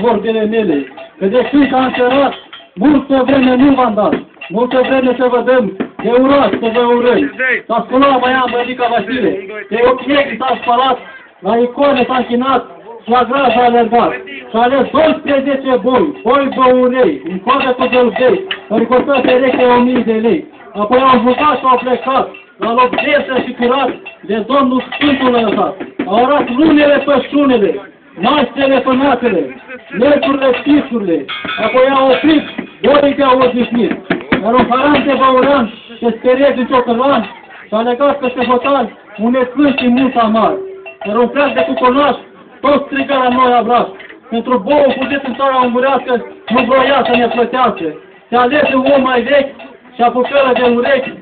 vorbele mele, că de când am încercat, multă vreme nu v-am dat, multă vreme să vă dăm de urat, să vă urăm. S-a sculat Maian Bădica Vasile, de ochieri s-a spălat, la icone s-a închinat și la graj a alergat. Și a ales 12 boi băunei, în coadă cu gălbei, înricotă pereche 1000 de lei. Apoi au jucat și au plecat, la loc desă și curat, de Domnul Sfântul lăsat. Au arat lunele pășunele, naștele pânatele, miercurile pisurile, apoi au oprit, boii de-au odihnit. Iar un haram de băuran se sperie din ciocălan și a legat peste hotal un necânt și mult amar. Iar un preac de cuconaș, tot strigă la noi abraș. Pentru bouă fugiți în țara ungurească, nu vroia să ne plătească. Se alege un om mai vechi și apucără de urechi,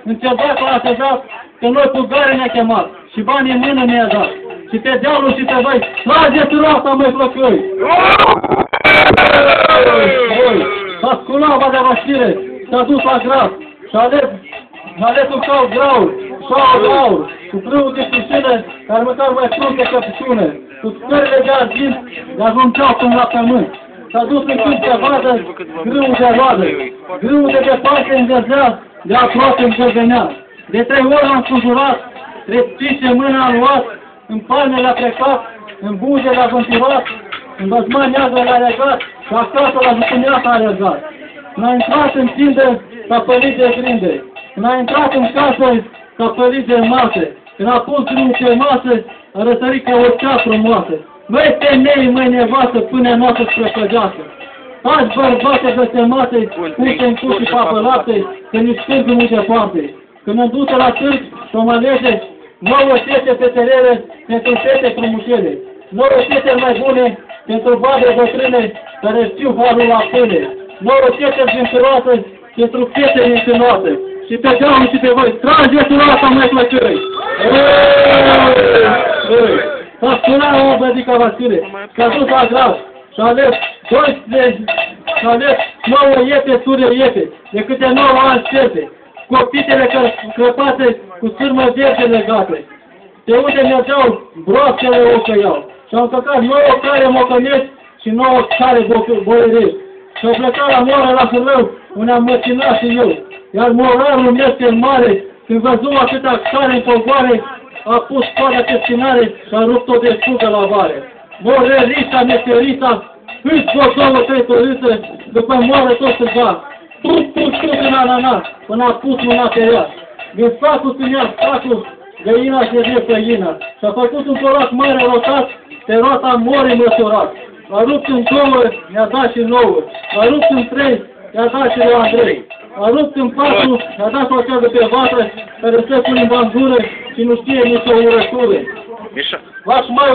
în ceva l-a așezat, că noi pulgare ne-a chemat și banii în mână ne-a dat. Și pe dealul și pe voi, trageți roata, măi flăcăi! S-a sculat Valea Vasile, s-a dus la gras și a ales un cal graur, șaua de aur, cu frâul de piscine, care măcar mai frunte căpșune, cu scările de argint, de ajungeau până la pământ. S-a dus în câmp de vadă, grâul de roadă, grâul de departe îngăzea, de aproape îngăvenea. De 3 ori l-am scujurat, 3 mâna am luat, în palme le-a plecat, în buze le-a vântirat, în băzmani neagră le-a legat și acasă la jucuneasa a alergat. Când a intrat în tindă, s-a pălit de grinde. Când a intrat în casă, s-a pălit de mase. Când a pus drumul pe masă, a răsărit ca o cea frumoasă. Măi femei, măi nevastă, până noastră spre păgeasă. Taci bărbate blestemate, puse în curs și papălate, că nici târg nu se poate. Când îmi duce la târg, să mă lege, 9 fete peterele pentru fete frumușele. 9 fete mai bune pentru babe bătrâne, care știu halul la pâine. 9 fete zvinturoase pentru fete mincinoase. Și pe geamul și pe voi, trageți roata, măi plăcărei! S-a sculat o Bădica Vasile, s-a dus la gras și a ales 12, și a ales 9 iete, ture iete, de câte 9 ani șerpe, copitele crăpate cu sârmă verde legate. De unde mergeau, broascele o căiau. Și au căcat 9 care mocănești și 9 care boierești. Și au plecat la moară la Hârlău, unde am măcinat și eu. Iar morarul meu cel mare, când văzut atâta care în pogoare, a pus coada pe spinare și a rupt-o de fugă la vare. Morerița, neferita, îți două, 3 tărițe, după moară tot striga. În ananas, până a pus mâna pe ea. Din sacul ținea sacul, găina și de făina. Și-a făcut un corac mare rotat, pe roata morii măsurat. L-a rupt în 2, i-a dat și 9. L-a rupt în 3, i-a dat și lui Andrei. L-a rupt în 4, i-a dat o ceagă pe vatră, care se pune în bandură și nu știe nici o urătură. V-aș mai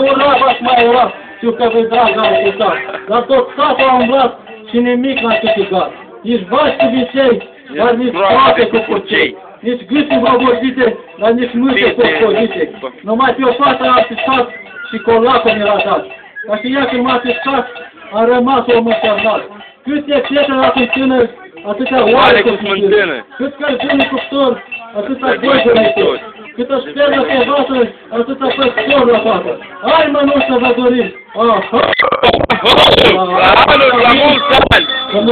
ura, știu că vei dragă ai putat. Dar tot satul a umblat și nimic n-a câștigat. Nici vaci cu vicei, dar nici toate cu purcei. Nici gâturi vorbite, dar nici mâinte poscodite. Numai pe o fată a pisat și colacul mi-l-a dat. Ca și ea când m-a pisat, a rămas o măsărnat. Câte fete la tânăr, atâtea oare cu smântână. Cât cărzâni cuptor, atâta goi găritori. Câtă șpernă pe vatră, atâta păstor la fată. Hai mă, nu să vă dorim! La mulți ani!